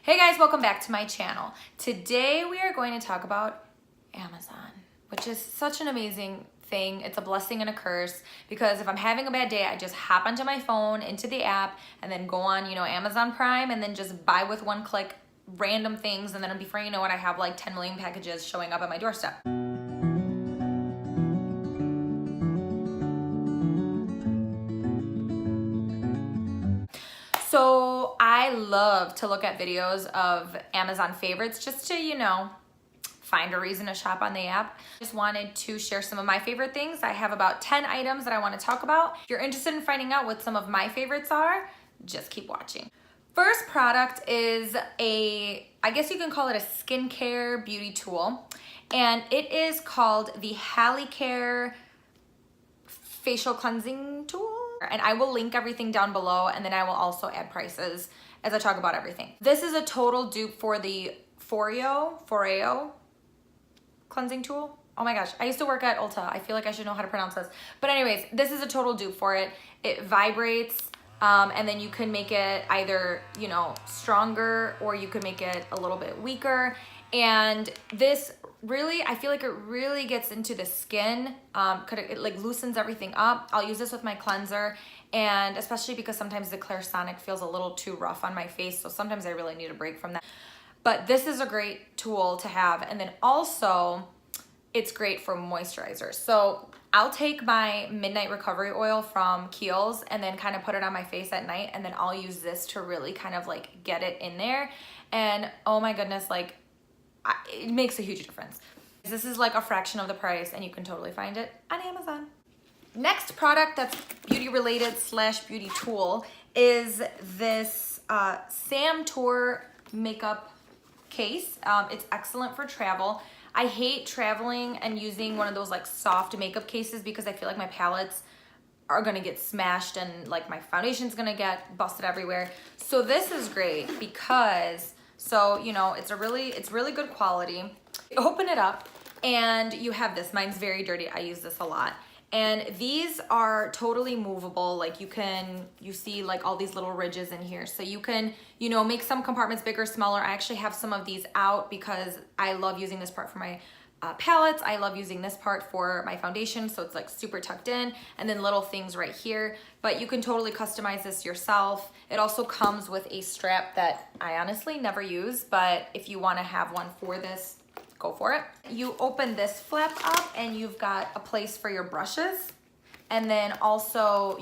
Hey guys, welcome back to my channel. Today we are going to talk about Amazon, which is such an amazing thing. It's a blessing and a curse because if I'm having a bad day, I just hop onto my phone, into the app, and then go on, Amazon Prime, and then just buy with one click random things, and then before you know it, I have like 10 million packages showing up at my doorstep. So I love to look at videos of Amazon favorites just to, find a reason to shop on the app. Just wanted to share some of my favorite things. I have about 10 items that I want to talk about. If you're interested in finding out what some of my favorites are, just keep watching. First product is I guess you can call it a skincare beauty tool. And it is called the Halicare Facial Cleansing Tool. And I will link everything down below, and then I will also add prices as I talk about everything. This is a total dupe for the Foreo cleansing tool. Oh my gosh, I used to work at Ulta. I feel like I should know how to pronounce this. But anyways, this is a total dupe for it. It vibrates, and then you can make it either, stronger, or you could make it a little bit weaker. And this really, I feel like it really gets into the skin. It like loosens everything up. I'll use this with my cleanser, and especially because sometimes the Clairsonic feels a little too rough on my face, so sometimes I really need a break from that. But this is a great tool to have. And then also, it's great for moisturizer. So I'll take my Midnight Recovery Oil from Kiehl's and then kind of put it on my face at night, and then I'll use this to really kind of like get it in there. And oh my goodness, like it makes a huge difference. This is like a fraction of the price, and you can totally find it on Amazon. Next product that's beauty related / beauty tool is this Sam Tour makeup case. It's excellent for travel. I hate traveling and using one of those like soft makeup cases because I feel like my palettes are gonna get smashed and like my foundation's gonna get busted everywhere. So this is great because it's really good quality. You open it up and you have this. Mine's very dirty. I use this a lot. And these are totally movable. Like you see like all these little ridges in here. So you can, make some compartments bigger, smaller. I actually have some of these out because I love using this part for my palettes. I love using this part for my foundation, so it's like super tucked in, and then little things right here. But you can totally customize this yourself. It also comes with a strap that I honestly never use, but if you want to have one for this, go for it. You open this flap up and you've got a place for your brushes. And then also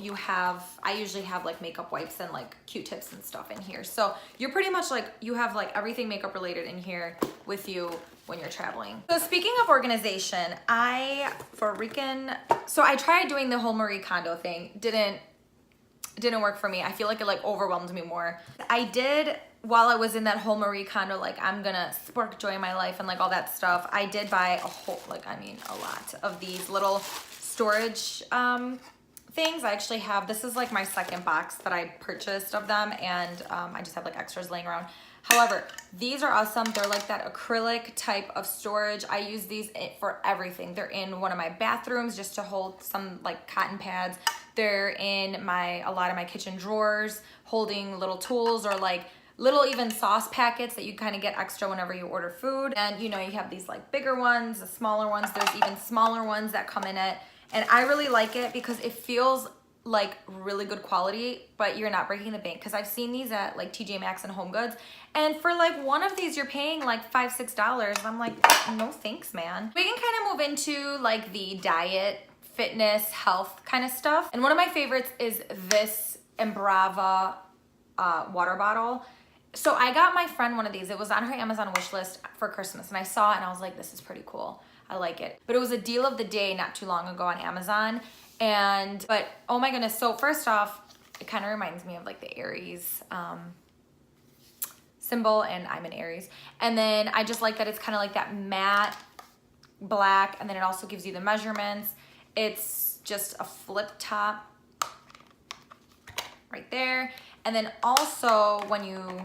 I usually have like makeup wipes and like Q-tips and stuff in here. So you're pretty much like, you have like everything makeup related in here with you when you're traveling. So speaking of organization, I tried doing the whole Marie Kondo thing. Didn't work for me. I feel like it like overwhelmed me more. I did, while I was in that whole Marie Kondo, like I'm gonna spark joy in my life and like all that stuff, I did buy a lot of these little storage things. I actually have, this is like my second box that I purchased of them, and I just have like extras laying around. However, these are awesome. They're like that acrylic type of storage. I use these for everything. They're in one of my bathrooms just to hold some like cotton pads. They're in a lot of my kitchen drawers, holding little tools or like little even sauce packets that you kind of get extra whenever you order food. And you have these like bigger ones, the smaller ones. There's even smaller ones that come in it. And I really like it because it feels like really good quality, but you're not breaking the bank. Because I've seen these at like TJ Maxx and Home Goods, and for like one of these you're paying like $5, $6. I'm like, no thanks, man. We can kind of move into like the diet, fitness, health kind of stuff. And one of my favorites is this Embrava water bottle. So I got my friend one of these. It was on her Amazon wish list for Christmas, and I saw it and I was like, this is pretty cool. I like it. But it was a deal of the day not too long ago on Amazon. But oh my goodness. So first off, it kind of reminds me of like the Aries symbol, and I'm an Aries. And then I just like that it's kind of like that matte black, and then it also gives you the measurements. It's just a flip top right there. And then also when you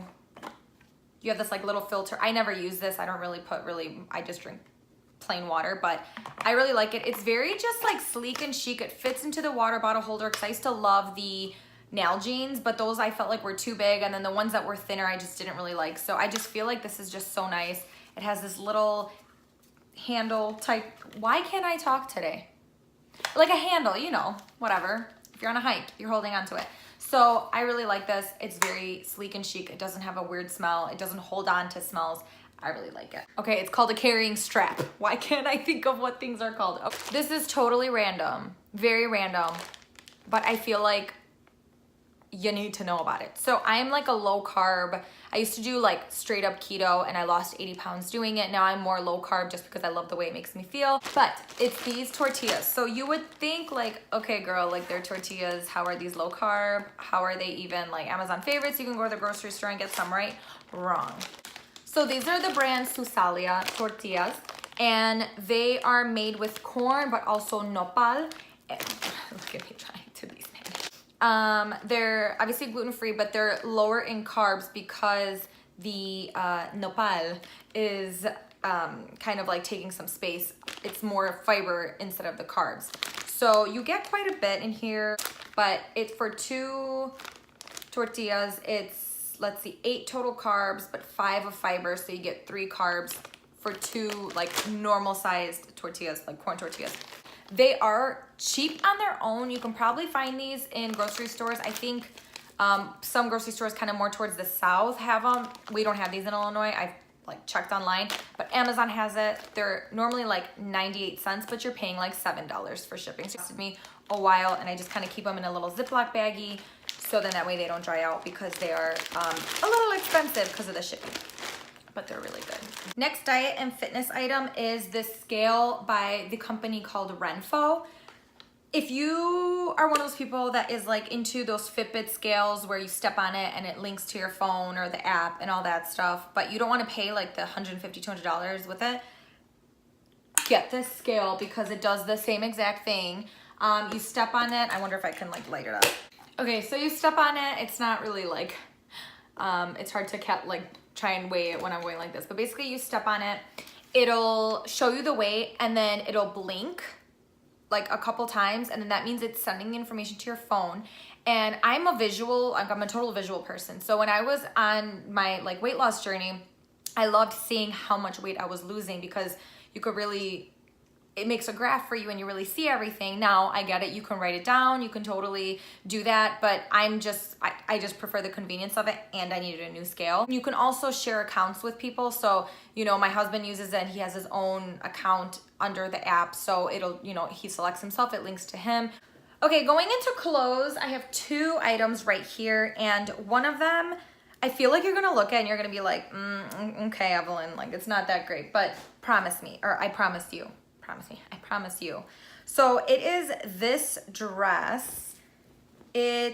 have this like little filter. I never use this. I don't really I just drink plain water, but I really like it. It's very just like sleek and chic. It fits into the water bottle holder because I used to love the Nalgene's, but those I felt like were too big, and then the ones that were thinner I just didn't really like. So I just feel like this is just so nice. It has this little handle type. Why can't I talk today? Like a handle, you know, whatever. If you're on a hike, you're holding onto it. So I really like this. It's very sleek and chic. It doesn't have a weird smell. It doesn't hold on to smells. I really like it. Okay, it's called a carrying strap. Why can't I think of what things are called? Okay. This is totally random, very random, but I feel like you need to know about it. So I am like a low carb. I used to do like straight up keto and I lost 80 pounds doing it. Now I'm more low carb just because I love the way it makes me feel. But it's these tortillas. So you would think like, okay girl, like they're tortillas. How are these low carb? How are they even like Amazon favorites? You can go to the grocery store and get some, right? Wrong. So these are the brand Susalia tortillas, and they are made with corn, but also nopal. Look at me trying to be Spanish. They're obviously gluten-free, but they're lower in carbs because the nopal is kind of like taking some space. It's more fiber instead of the carbs. So you get quite a bit in here, but it's for 2 tortillas. It's, let's see, 8 total carbs, but 5 of fiber. So you get 3 carbs for 2 like normal sized tortillas, like corn tortillas. They are cheap on their own. You can probably find these in grocery stores. I think some grocery stores kind of more towards the south have them. We don't have these in Illinois. I've like checked online, but Amazon has it. They're normally like 98 cents, but you're paying like $7 for shipping. So it lasted me a while, and I just kind of keep them in a little Ziploc baggie, so then that way they don't dry out, because they are a little expensive because of the shipping, but they're really good. Next diet and fitness item is this scale by the company called Renpho. If you are one of those people that is like into those Fitbit scales where you step on it and it links to your phone or the app and all that stuff, but you don't want to pay like the $150, $200 with it, get this scale because it does the same exact thing. You step on it. I wonder if I can like light it up. Okay, so you step on it. It's not really like, it's hard to try and weigh it when I'm going like this, but basically you step on it, it'll show you the weight, and then it'll blink like a couple times, and then that means it's sending the information to your phone. And I'm a total visual person. So when I was on my like weight loss journey, I loved seeing how much weight I was losing, because you could really, it makes a graph for you and you really see everything. Now I get it, you can write it down, you can totally do that, but I just prefer the convenience of it, and I needed a new scale. You can also share accounts with people. So, you know, my husband uses it, he has his own account under the app, so it'll, you know, he selects himself, it links to him. Okay, going into clothes, I have 2 items right here, and one of them, I feel like you're gonna look at and you're gonna be like, okay, Evelyn, like it's not that great, but promise me, or I promise you. I promise you. So it is this dress. I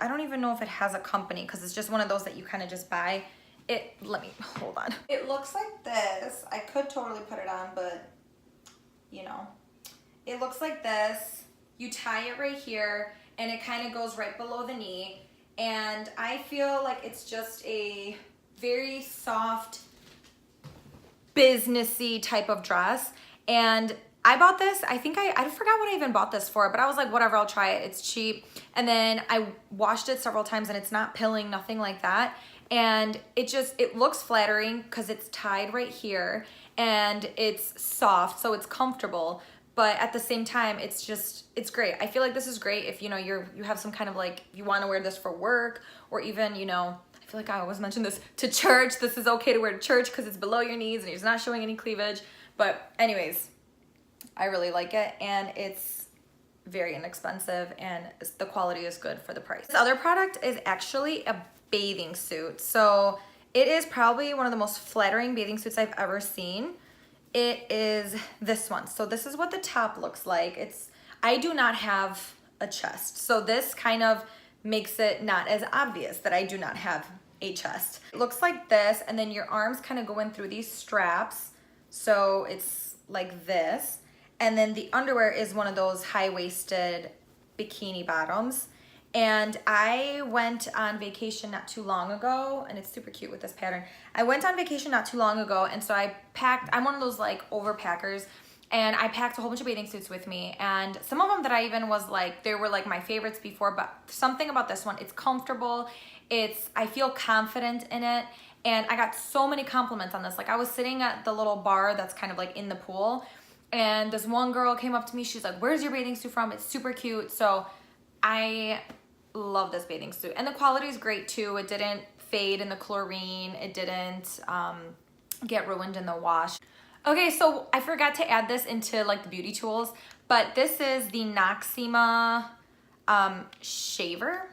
don't even know if it has a company, because it's just one of those that you kind of just buy. Let me, hold on. It looks like this. I could totally put it on, but you know, it looks like this. You tie it right here, and it kind of goes right below the knee. And I feel like it's just a very soft, businessy type of dress. And I bought this, I think I forgot what I even bought this for, but I was like, whatever, I'll try it. It's cheap. And then I washed it several times, and it's not pilling, nothing like that. And it looks flattering because it's tied right here, and it's soft, so it's comfortable. But at the same time, it's great. I feel like this is great if, you know, you have some kind of like, you want to wear this for work, or even, you know, I feel like I always mention this, to church. This is okay to wear to church because it's below your knees and it's not showing any cleavage. But anyways, I really like it, and it's very inexpensive, and the quality is good for the price. This other product is actually a bathing suit. So it is probably one of the most flattering bathing suits I've ever seen. It is this one. So this is what the top looks like. I do not have a chest, so this kind of makes it not as obvious that I do not have a chest. It looks like this, and then your arms kind of go in through these straps. So it's like this. And then the underwear is one of those high-waisted bikini bottoms. And I went on vacation not too long ago, and it's super cute with this pattern. I went on vacation not too long ago, and so I'm one of those like overpackers. and I packed a whole bunch of bathing suits with me, and some of them that I even was like, they were like my favorites before, but something about this one, it's comfortable, I feel confident in it, and I got so many compliments on this. Like I was sitting at the little bar that's kind of like in the pool, and this one girl came up to me, she's like, where's your bathing suit from? It's super cute. So I love this bathing suit, and the quality is great too. It didn't fade in the chlorine, it didn't get ruined in the wash. Okay, so I forgot to add this into like the beauty tools, but this is the Noxzema shaver.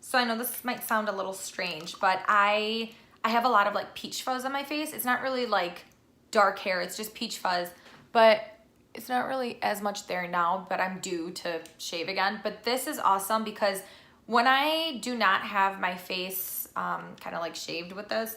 So I know this might sound a little strange, but I have a lot of like peach fuzz on my face. It's not really like dark hair, it's just peach fuzz, but it's not really as much there now, but I'm due to shave again. But this is awesome because when I do not have my face kind of like shaved with this,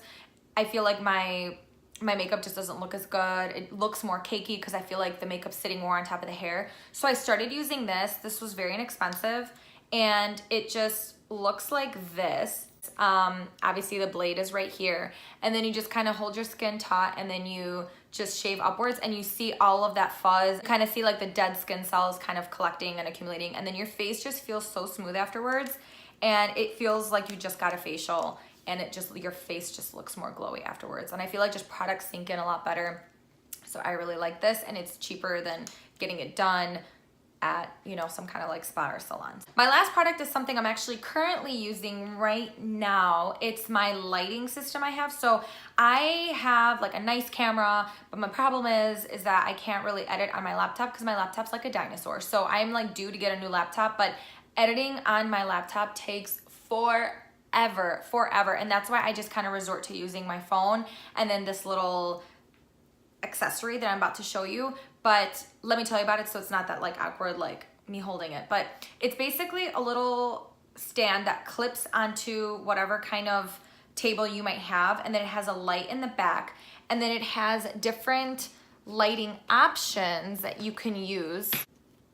I feel like my makeup just doesn't look as good. It looks more cakey because I feel like the makeup's sitting more on top of the hair. So I started using this. This was very inexpensive, and it just looks like this. Obviously the blade is right here, and then you just kind of hold your skin taut, and then you just shave upwards, and you see all of that fuzz, kind of see like the dead skin cells kind of collecting and accumulating, and then your face just feels so smooth afterwards, and it feels like you just got a facial, and your face just looks more glowy afterwards. And I feel like just products sink in a lot better. So I really like this, and it's cheaper than getting it done at, you know, some kind of like spa or salon. My last product is something I'm actually currently using right now. It's my lighting system I have. So I have like a nice camera, but my problem is that I can't really edit on my laptop because my laptop's like a dinosaur. So I'm like due to get a new laptop, but editing on my laptop takes forever. And that's why I just kind of resort to using my phone and then this little accessory that I'm about to show you. But let me tell you about it so it's not that like awkward like me holding it. But it's basically a little stand that clips onto whatever kind of table you might have, and then it has a light in the back, and then it has different lighting options that you can use.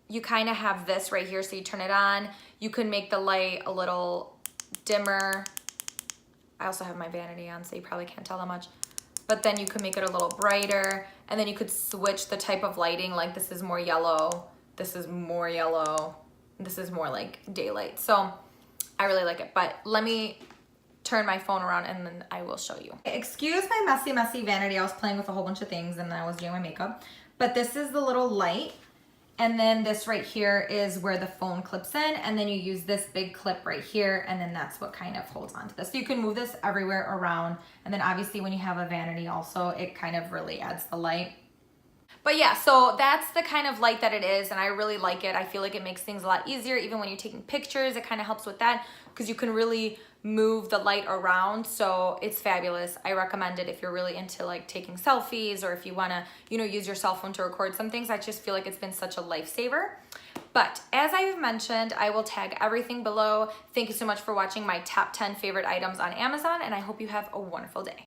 You kind of have this right here, so you turn it on. You can make the light a little dimmer. I also have my vanity on, so you probably can't tell that much. But then you could make it a little brighter, and then you could switch the type of lighting, like this is more yellow, this is more yellow, this is more like daylight. So I really like it, but let me turn my phone around and then I will show you. Excuse my messy vanity. I was playing with a whole bunch of things and then I was doing my makeup. But this is the little light, and then this right here is where the phone clips in, and then you use this big clip right here, and then that's what kind of holds onto this. So you can move this everywhere around, and then obviously when you have a vanity also, it kind of really adds the light. But yeah, so that's the kind of light that it is, and I really like it. I feel like it makes things a lot easier. Even when you're taking pictures, it kind of helps with that because you can really move the light around. So it's fabulous. I recommend it if you're really into like taking selfies, or if you want to, you know, use your cell phone to record some things. I just feel like it's been such a lifesaver. But as I've mentioned, I will tag everything below. Thank you so much for watching my top 10 favorite items on Amazon, and I hope you have a wonderful day.